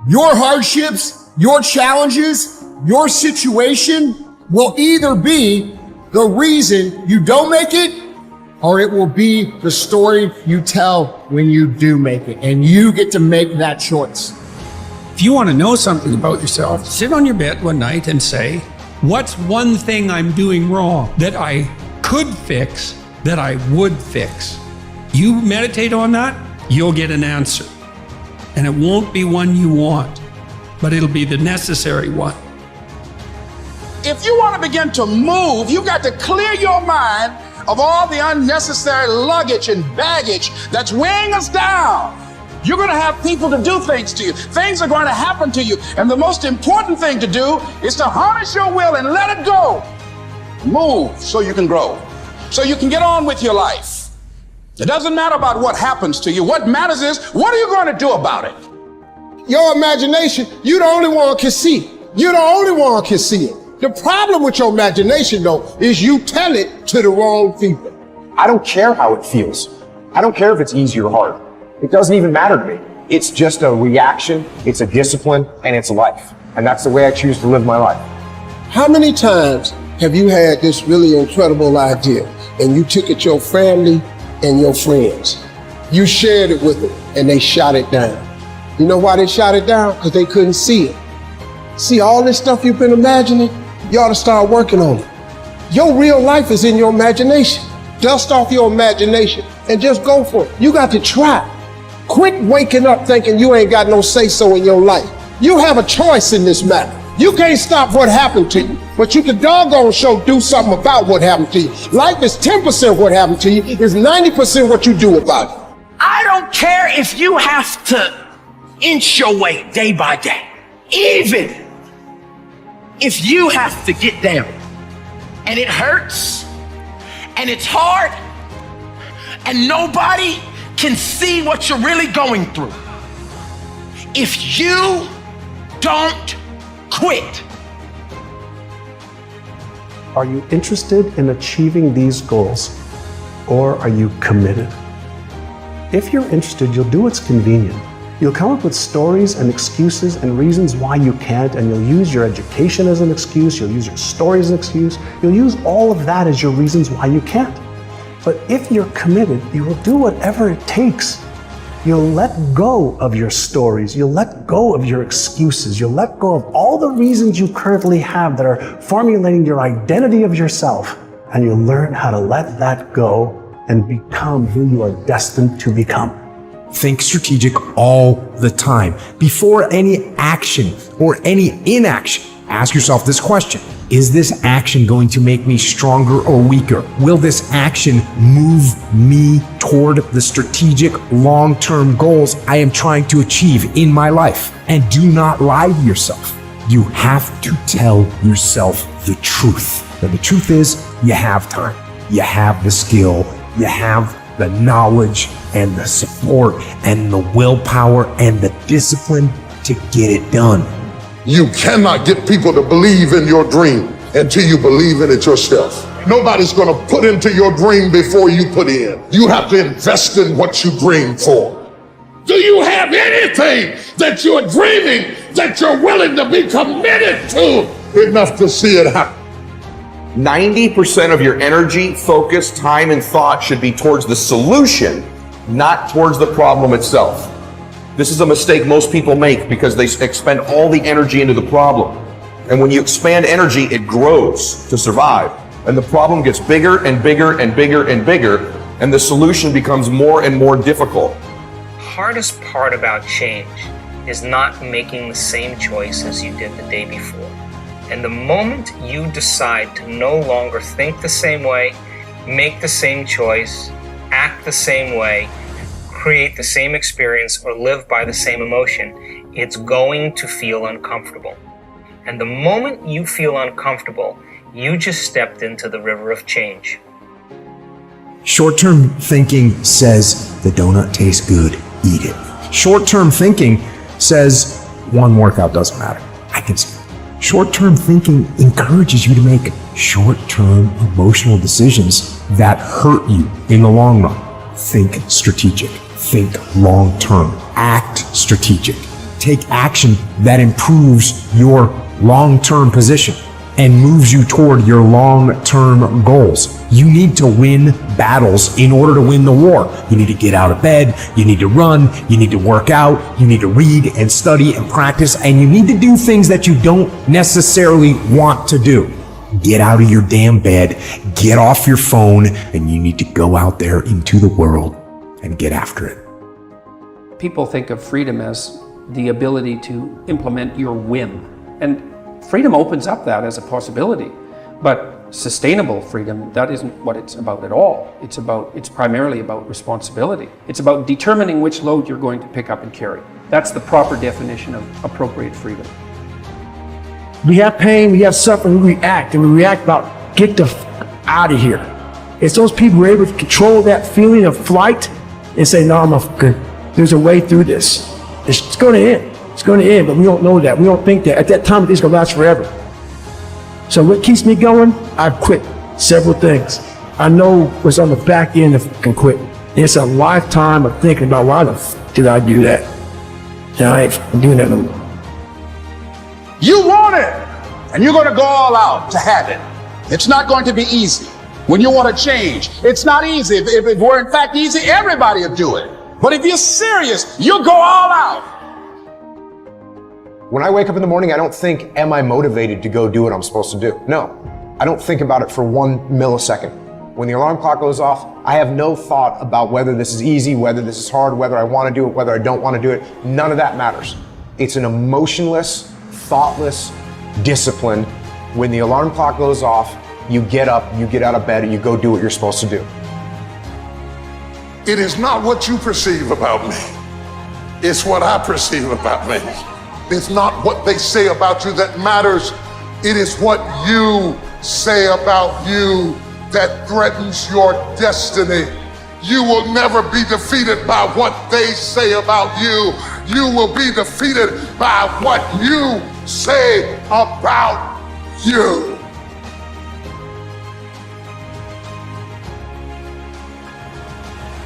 Your hardships, your challenges, your situation will either be the reason you don't make it, or it will be the story you tell when you do make it, and you get to make that choice. If you want to know something about yourself, sit on your bed one night and say, what's one thing I'm doing wrong that I could fix, that I would fix? You meditate on that, you'll get an answer. And it won't be one you want, but it'll be the necessary one. If you want to begin to move, you got to clear your mind of all the unnecessary luggage and baggage that's weighing us down. You're going to have people to do things to you. Things are going to happen to you. And the most important thing to do is to harness your will and let it go. Move so you can grow, so you can get on with your life. It doesn't matter about what happens to you. What matters is, what are you going to do about it? Your imagination, you're the only one can see. You're the only one can see it. The problem with your imagination, though, is you tell it to the wrong people. I don't care how it feels. I don't care if it's easy or hard. It doesn't even matter to me. It's just a reaction, it's a discipline, and it's life. And that's the way I choose to live my life. How many times have you had this really incredible idea and you took it to your family and your friends? You shared it with them and they shot it down. You know why they shot it down? Because they couldn't see it. See, all this stuff you've been imagining, you ought to start working on it. Your real life is in your imagination. Dust off your imagination and just go for it. You got to try. Quit waking up thinking you ain't got no say-so in your life. You have a choice in this matter. You can't stop what happened to you, but you can doggone sure do something about what happened to you. Life is 10% what happened to you, is 90% what you do about it. I don't care if you have to inch your way day by day. Even if you have to get down and it hurts and it's hard and nobody can see what you're really going through. If you don't quit. Are you interested in achieving these goals, or are you committed? If you're interested, you'll do what's convenient. You'll come up with stories and excuses and reasons why you can't, and you'll use your education as an excuse, you'll use your story as an excuse, you'll use all of that as your reasons why you can't. But if you're committed, you will do whatever it takes. You'll let go of your stories, you'll let go of your excuses, you'll let go of all the reasons you currently have that are formulating your identity of yourself, and you'll learn how to let that go and become who you are destined to become. Think strategic all the time. Before any action or any inaction, ask yourself this question. Is this action going to make me stronger or weaker? Will this action move me toward the strategic long-term goals I am trying to achieve in my life? And do not lie to yourself. You have to tell yourself the truth. And the truth is, you have time. You have the skill. You have the knowledge and the support and the willpower and the discipline to get it done. You cannot get people to believe in your dream until you believe in it yourself. Nobody's going to put into your dream before you put in. You have to invest in what you dream for. Do you have anything that you're dreaming that you're willing to be committed to enough to see it happen? 90% of your energy, focus, time, and thought should be towards the solution, not towards the problem itself. This is a mistake most people make because they expend all the energy into the problem. And when you expand energy, it grows to survive. And the problem gets bigger and bigger and bigger and bigger, and the solution becomes more and more difficult. Hardest part about change is not making the same choice as you did the day before. And the moment you decide to no longer think the same way, make the same choice, act the same way, create the same experience, or live by the same emotion, it's going to feel uncomfortable. And the moment you feel uncomfortable, you just stepped into the river of change. Short-term thinking says the donut tastes good, eat it. Short-term thinking says one workout doesn't matter. I can see it. Short-term thinking encourages you to make short-term emotional decisions that hurt you in the long run. Think strategic. Think long-term. Act strategic. take action that improves your long-term position and moves you toward your long-term goals. You need to win battles in order to win the war. You need to get out of bed, you need to run, you need to work out, you need to read and study and practice, and you need to do things that you don't necessarily want to do. Get out of your damn bed, get off your phone, and you need to go out there into the world and get after it. People think of freedom as the ability to implement your whim. And freedom opens up that as a possibility. But sustainable freedom, that isn't what it's about at all. It's primarily about responsibility. It's about determining which load you're going to pick up and carry. That's the proper definition of appropriate freedom. We have pain, we have suffering, we react, and we react about get the out of here. It's those people who are able to control that feeling of flight and say, no, there's a way through this. It's going to end. It's going to end, but we don't know that. We don't think that. At that time, it's going to last forever. So what keeps me going? I've quit several things. I know what's on the back end of quit. It's a lifetime of thinking about why the f did I do that? And I ain't doing that no more. You want it, and you're going to go all out to have it. It's not going to be easy. When you want to change, it's not easy. If it were in fact easy, everybody would do it. But if you're serious, you'll go all out. When I wake up in the morning, I don't think, am I motivated to go do what I'm supposed to do? No, I don't think about it for 1 millisecond. When the alarm clock goes off, I have no thought about whether this is easy, whether this is hard, whether I want to do it, whether I don't want to do it. None of that matters. It's an emotionless, thoughtless discipline. When the alarm clock goes off, you get up, you get out of bed, and you go do what you're supposed to do. It is not what you perceive about me. It's what I perceive about me. It's not what they say about you that matters. It is what you say about you that threatens your destiny. You will never be defeated by what they say about you. You will be defeated by what you say about you.